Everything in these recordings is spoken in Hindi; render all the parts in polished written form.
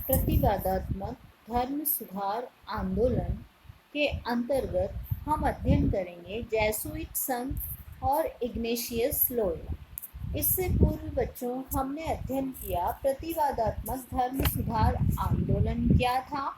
प्रतिवादात्मक धर्म सुधार आंदोलन के अंतर्गत हम अध्ययन करेंगे जेसुइट संघ और इग्नेशियस लोयोला। इससे पूर्व बच्चों हमने अध्ययन किया प्रतिवादात्मक धर्म सुधार आंदोलन क्या था,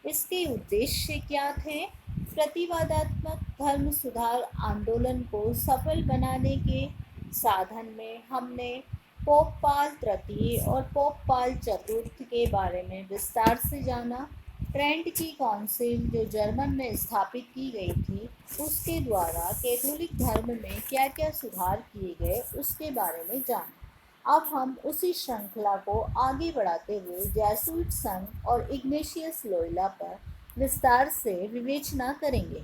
इसके उद्देश्य क्या थे। प्रतिवादात्मक धर्म सुधार आंदोलन को सफल बनाने के साधन में हमने पोप पाल तृतीय और पोप पाल चतुर्थ के बारे में विस्तार से जाना। ट्रेंट की काउंसिल जो जर्मन में स्थापित की गई थी, उसके द्वारा कैथोलिक धर्म में क्या क्या सुधार किए गए उसके बारे में जाना। अब हम उसी श्रृंखला को आगे बढ़ाते हुए जेसुइट संघ और इग्नेशियस लोयोला पर विस्तार से विवेचना करेंगे।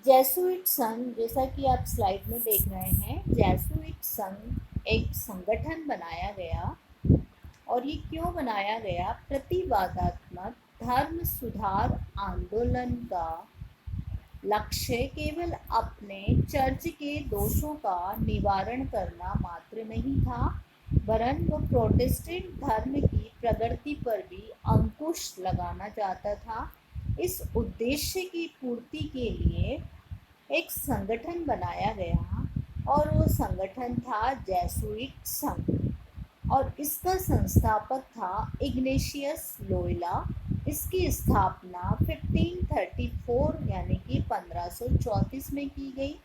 जेसुइट संघ, जैसा कि आप स्लाइड में देख रहे हैं, जेसुइट संघ एक संगठन बनाया गया। और ये क्यों बनाया गया? प्रतिवादात्मक धर्म सुधार आंदोलन का लक्ष्य केवल अपने चर्च के दोषों का निवारण करना मात्र नहीं था, वरन वो प्रोटेस्टेंट धर्म की प्रगति पर भी अंकुश लगाना चाहता था। इस उद्देश्य की पूर्ति के लिए एक संगठन बनाया गया और वो संगठन था जेसुइट संघ और इसका संस्थापक था इग्नेशियस लोयोला। इसकी स्थापना 1534 यानी कि 1534 में की गई।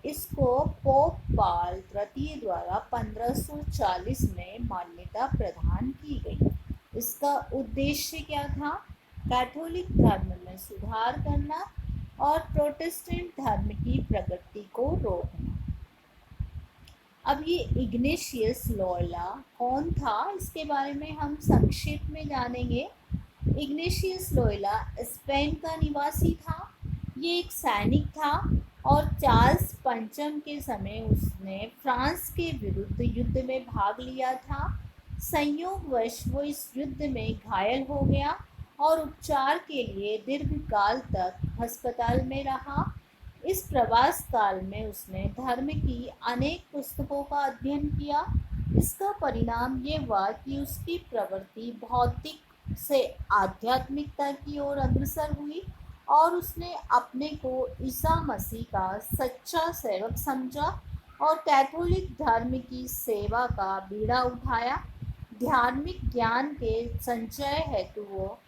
इसको पोप पाल तृतीय द्वारा 1540 में मान्यता प्रदान की गई। इसका उद्देश्य क्या था? कैथोलिक धर्म में सुधार करना और प्रोटेस्टेंट धर्म की प्रगति को रोकना। अब ये इग्नेशियस लोयोला कौन था, इसके बारे में हम संक्षेप में जानेंगे। इग्नेशियस लोयोला स्पेन का निवासी था। ये एक सैनिक था और चार्ल्स पंचम के समय उसने फ्रांस के विरुद्ध युद्ध में भाग लिया था। संयोगवश वो इस युद्ध में घायल हो गया और उपचार के लिए दीर्घकाल तक अस्पताल में रहा। इस प्रवास काल में उसने धर्म की अनेक पुस्तकों का अध्ययन किया। इसका परिणाम ये हुआ कि उसकी प्रवृत्ति भौतिक से आध्यात्मिकता की ओर अग्रसर हुई और उसने अपने को ईसा मसीह का सच्चा सेवक समझा और कैथोलिक धर्म की सेवा का बीड़ा उठाया। धार्मिक ज्ञान के संचय हेतु वो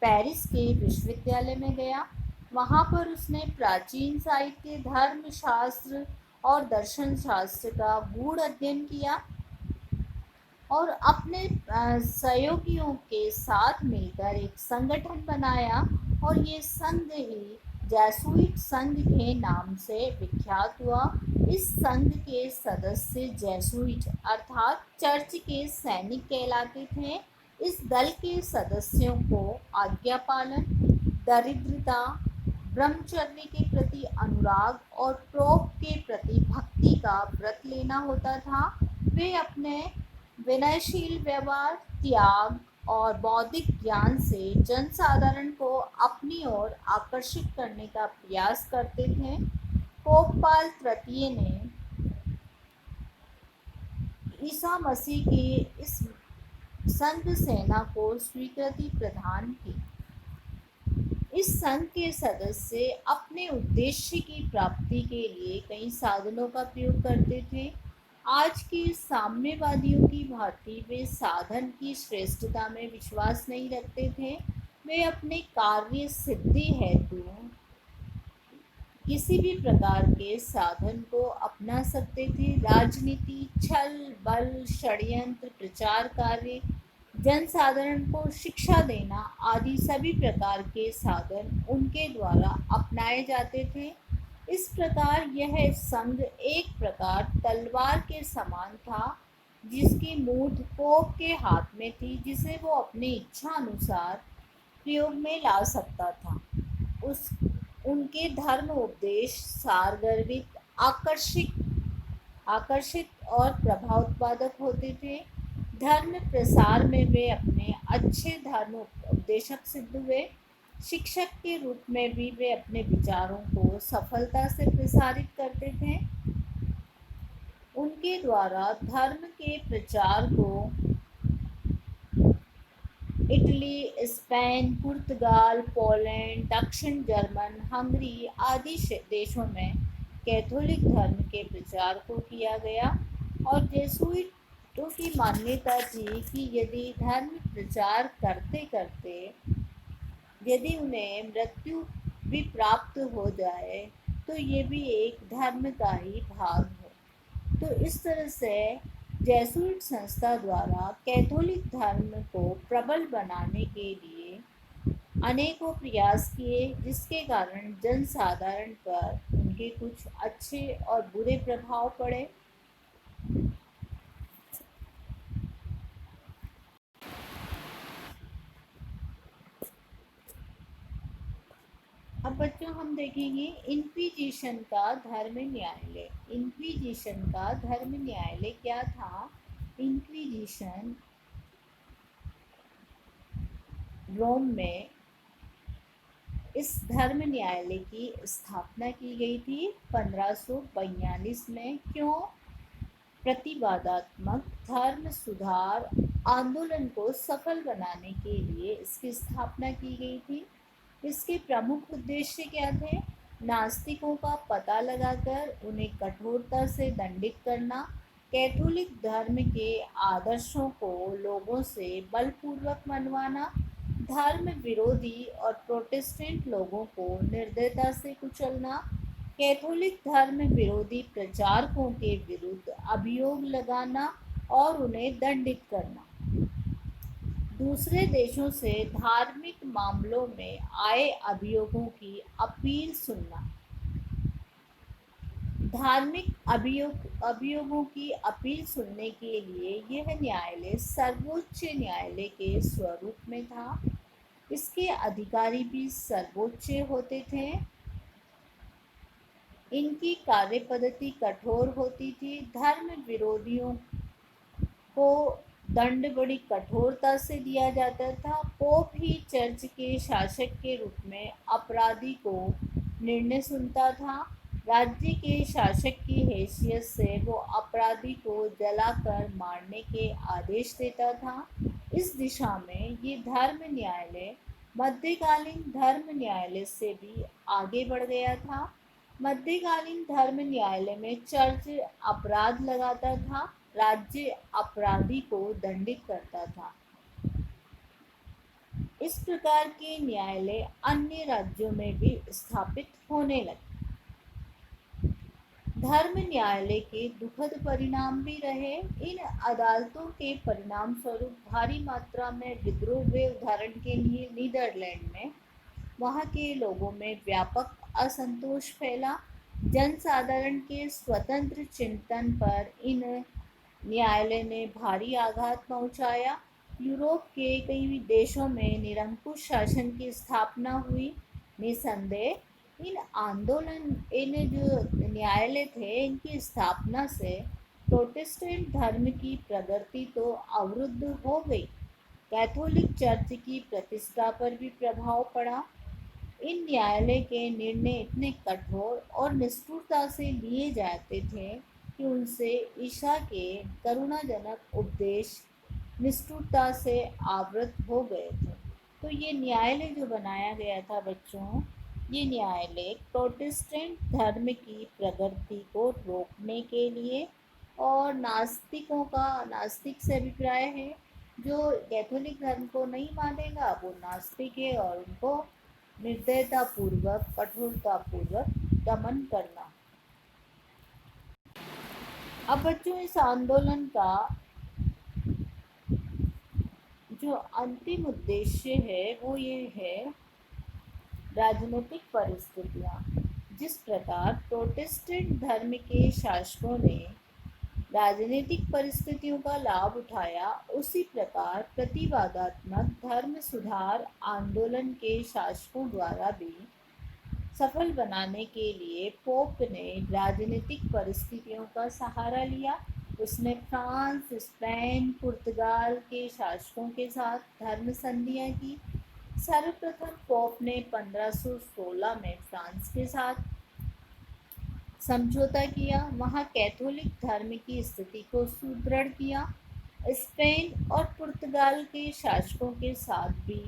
पेरिस के विश्वविद्यालय में गया। वहाँ पर उसने प्राचीन साहित्य, धर्मशास्त्र और दर्शन शास्त्र का गूढ़ अध्ययन किया और अपने सहयोगियों के साथ मिलकर एक संगठन बनाया और ये संघ ही जेसुइट संघ के नाम से विख्यात हुआ। इस संघ के सदस्य जेसुइट अर्थात चर्च के सैनिक कहलाते थे। इस दल के सदस्यों को आज्ञा पालन, दरिद्रता, ब्रह्मचर्य के प्रति अनुराग और प्रोप के प्रति भक्ति का व्रत लेना होता था। वे अपने विनयशील व्यवहार, त्याग और बौद्धिक ज्ञान से जनसाधारण को अपनी ओर आकर्षित करने का प्रयास करते थे। पोप पाल तृतीय ने ईसा मसीह की इस संघ सेना को स्वीकृति प्रदान की। इस संघ के सदस्य अपने उद्देश्य की प्राप्ति के लिए कई साधनों का प्रयोग करते थे। आज के साम्यवादियों की भांति वे साधन की श्रेष्ठता में विश्वास नहीं रखते थे। वे अपने कार्य सिद्धि हेतु किसी भी प्रकार के साधन को अपना सकते थे। राजनीति, छल, बल, षड्यंत्र, प्रचार कार्य, जनसाधारण को शिक्षा देना आदि सभी प्रकार के साधन उनके द्वारा अपनाए जाते थे। इस प्रकार यह संघ एक प्रकार तलवार के समान था जिसकी मूठ पोप के हाथ में थी, जिसे वो अपनी इच्छा अनुसार प्रयोग में ला सकता था। उनके धर्म उपदेश सारगर्भित, आकर्षित और प्रभाव उत्पादक होते थे। धर्म प्रसार में वे अपने अच्छे धर्म उपदेशक सिद्ध हुए। शिक्षक के रूप में भी वे अपने विचारों को सफलता से प्रसारित करते थे। उनके द्वारा धर्म के प्रचार को इटली, स्पेन, पुर्तगाल, पोलैंड, दक्षिण जर्मन, हंगरी आदि देशों में कैथोलिक धर्म के प्रचार को किया गया। और जेसुइटों की मान्यता थी कि यदि धर्म प्रचार करते करते यदि उन्हें मृत्यु भी प्राप्त हो जाए तो ये भी एक धर्म का ही भाग हो। तो इस तरह से जेसुइट संस्था द्वारा कैथोलिक धर्म को प्रबल बनाने के लिए अनेकों प्रयास किए, जिसके कारण जनसाधारण पर उनके कुछ अच्छे और बुरे प्रभाव पड़े। अब बच्चों हम देखेंगे इंक्विजिशन का धर्म न्यायालय। इंक्विजिशन का धर्म न्यायालय क्या था? इंक्विजिशन रोम में इस धर्म न्यायालय की स्थापना की गई थी 1542 में। क्यों? प्रतिवादात्मक धर्म सुधार आंदोलन को सफल बनाने के लिए इसकी स्थापना की गई थी। इसके प्रमुख उद्देश्य क्या थे? नास्तिकों का पता लगाकर उन्हें कठोरता से दंडित करना, कैथोलिक धर्म के आदर्शों को लोगों से बलपूर्वक मनवाना, धर्म विरोधी और प्रोटेस्टेंट लोगों को निर्दयता से कुचलना, कैथोलिक धर्म विरोधी प्रचारकों के विरुद्ध अभियोग लगाना और उन्हें दंडित करना, दूसरे देशों से धार्मिक मामलों में आए अभियोगों की अपील सुनना। धार्मिक अभियोगों की अपील सुनने के लिए यह न्यायालय सर्वोच्च न्यायालय के स्वरूप में था। इसके अधिकारी भी सर्वोच्च होते थे। इनकी कार्यपद्धति कठोर होती थी। धर्म विरोधियों को दंड बड़ी कठोरता से दिया जाता था। पोप ही चर्च के शासक के रूप में अपराधी को निर्णय सुनता था। राज्य के शासक की हैसियत से वो अपराधी को जलाकर मारने के आदेश देता था। इस दिशा में ये धर्म न्यायालय मध्यकालीन धर्म न्यायालय से भी आगे बढ़ गया था। मध्यकालीन धर्म न्यायालय में चर्च अपराध लगाता था, राज्य अपराधी को दंडित करता था। इस प्रकार के न्यायालय अन्य राज्यों में भी स्थापित होने लगे। धर्म न्यायालय के दुखद परिणाम भी रहे। इन अदालतों के परिणाम स्वरूप भारी मात्रा में विद्रोह हुए। उदाहरण के लिए नीदरलैंड में वहाँ के लोगों में व्यापक असंतोष फैला। जनसाधारण के स्वतंत्र चिंतन पर इन न्यायालय ने भारी आघात पहुंचाया। यूरोप के कई देशों में निरंकुश शासन की स्थापना हुई। निसंदेह इन जो न्यायालय थे, इनकी स्थापना से प्रोटेस्टेंट धर्म की प्रगति तो अवरुद्ध हो गई। कैथोलिक चर्च की प्रतिष्ठा पर भी प्रभाव पड़ा। इन न्यायालय के निर्णय इतने कठोर और निष्ठुरता से लिए जाते थे कि उनसे ईसा के करुणाजनक उपदेश निष्ठुरता से आवृत हो गए थे। तो ये न्यायालय जो बनाया गया था बच्चों, ये न्यायालय प्रोटेस्टेंट धर्म की प्रगति को रोकने के लिए और नास्तिक से अभिप्राय है जो कैथोलिक धर्म को नहीं मानेगा वो नास्तिक है, और उनको निर्दयता पूर्वक कठोरता पूर्वक दमन करना। अब बच्चों इस आंदोलन का जो अंतिम उद्देश्य है वो ये है राजनीतिक परिस्थितियाँ। जिस प्रकार प्रोटेस्टेंट धर्म के शासकों ने राजनीतिक परिस्थितियों का लाभ उठाया, उसी प्रकार प्रतिवादात्मक धर्म सुधार आंदोलन के शासकों द्वारा भी सफल बनाने के लिए पोप ने राजनीतिक परिस्थितियों का सहारा लिया। उसने फ्रांस, स्पेन, पुर्तगाल के शासकों के साथ धर्म संधियाँ की। सर्वप्रथम पोप ने 1516 में फ्रांस के साथ समझौता किया। वहाँ कैथोलिक धर्म की स्थिति को सुदृढ़ किया। स्पेन और पुर्तगाल के शासकों के साथ भी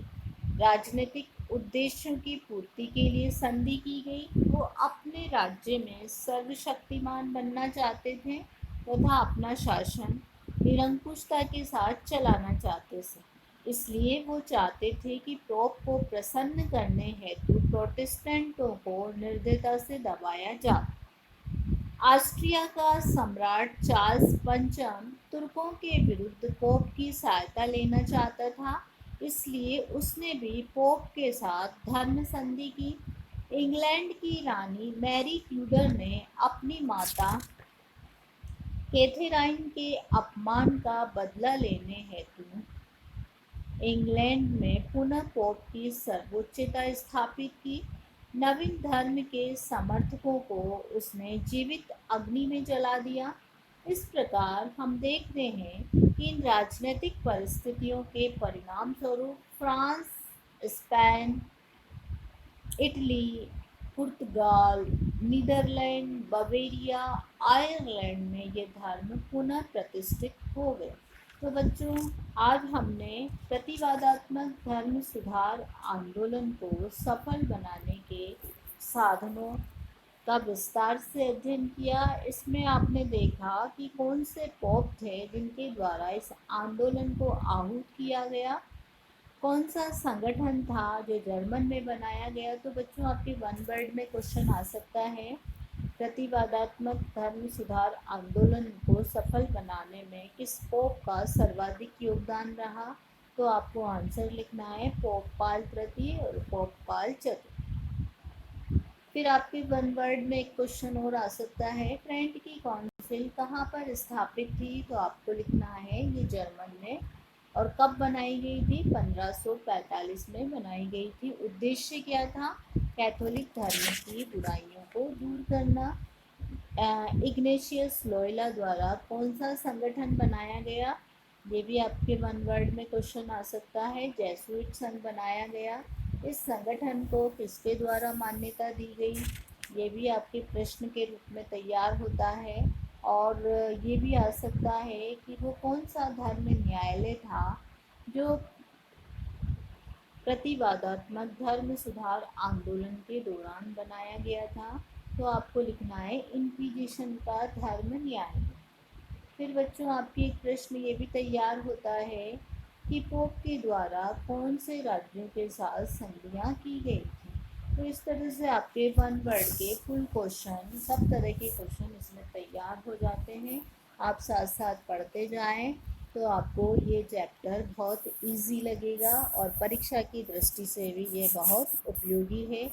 राजनीतिक उद्देश्यों की पूर्ति के लिए संधि की गई। वो अपने राज्य में सर्वशक्तिमान बनना चाहते थे तथा अपना शासन निरंकुशता के साथ चलाना चाहते थे। इसलिए वो चाहते थे कि पोप को प्रसन्न करने हेतु प्रोटेस्टेंटों को निर्दयता से दबाया जाए। ऑस्ट्रिया का सम्राट चार्ल्स पंचम तुर्कों के विरुद्ध पोप की सहायता लेना चाहता था, इसलिए उसने भी पोप के साथ धर्म संधि की। इंग्लैंड की रानी मैरी ट्यूडर ने अपनी माता कैथेराइन के अपमान का बदला लेने हेतु इंग्लैंड में पुनः पोप की सर्वोच्चता स्थापित की। नवीन धर्म के समर्थकों को उसने जीवित अग्नि में जला दिया। इस प्रकार हम देखते हैं कि इन राजनीतिक परिस्थितियों के परिणाम स्वरूप फ्रांस, स्पेन, इटली, पुर्तगाल, नीदरलैंड, बवेरिया, आयरलैंड में ये धर्म पुनः प्रतिष्ठित हो गए। तो बच्चों, आज हमने प्रतिवादात्मक धर्म सुधार आंदोलन को सफल बनाने के साधनों का विस्तार से अध्ययन किया। इसमें आपने देखा कि कौन से पोप थे जिनके द्वारा इस आंदोलन को आहूत किया गया, कौन सा संगठन था जो जर्मन में बनाया गया। तो बच्चों, आपके वन वर्ड में क्वेश्चन आ सकता है, प्रतिवादात्मक धर्म सुधार आंदोलन को सफल बनाने में किस पोप का सर्वाधिक योगदान रहा। तो आपको आंसर लिखना है पोप पाल तृतीय और पोप पाल चतुर्थ। फिर आपके वन वर्ड में एक क्वेश्चन और आ सकता है, ट्रेंट की काउंसिल कहाँ पर स्थापित थी। तो आपको लिखना है ये जर्मन में, और कब बनाई गई थी, 1545 में बनाई गई थी। उद्देश्य क्या था, कैथोलिक धर्म की बुराइयों को दूर करना। इग्नेशियस लोयला द्वारा कौन सा संगठन बनाया गया, ये भी आपके वन वर्ड में क्वेश्चन आ सकता है, जेसुइट संघ बनाया गया। इस संगठन को किसके द्वारा मान्यता दी गई, ये भी आपके प्रश्न के रूप में तैयार होता है। और ये भी आ सकता है कि वो कौन सा धर्म न्यायालय था जो प्रतिवादात्मक धर्म सुधार आंदोलन के दौरान बनाया गया था। तो आपको लिखना है इंक्विजिशन का धर्म न्यायालय। फिर बच्चों, आपके एक प्रश्न ये भी तैयार होता है कि पोप के द्वारा कौन से राज्यों के साथ संधियाँ की गई थी। तो इस तरह से आपके वन वर्ड के फुल क्वेश्चन, सब तरह के क्वेश्चन इसमें तैयार हो जाते हैं। आप साथ साथ पढ़ते जाएं तो आपको ये चैप्टर बहुत इजी लगेगा और परीक्षा की दृष्टि से भी ये बहुत उपयोगी है।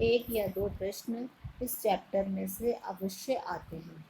एक या दो प्रश्न इस चैप्टर में से अवश्य आते हैं।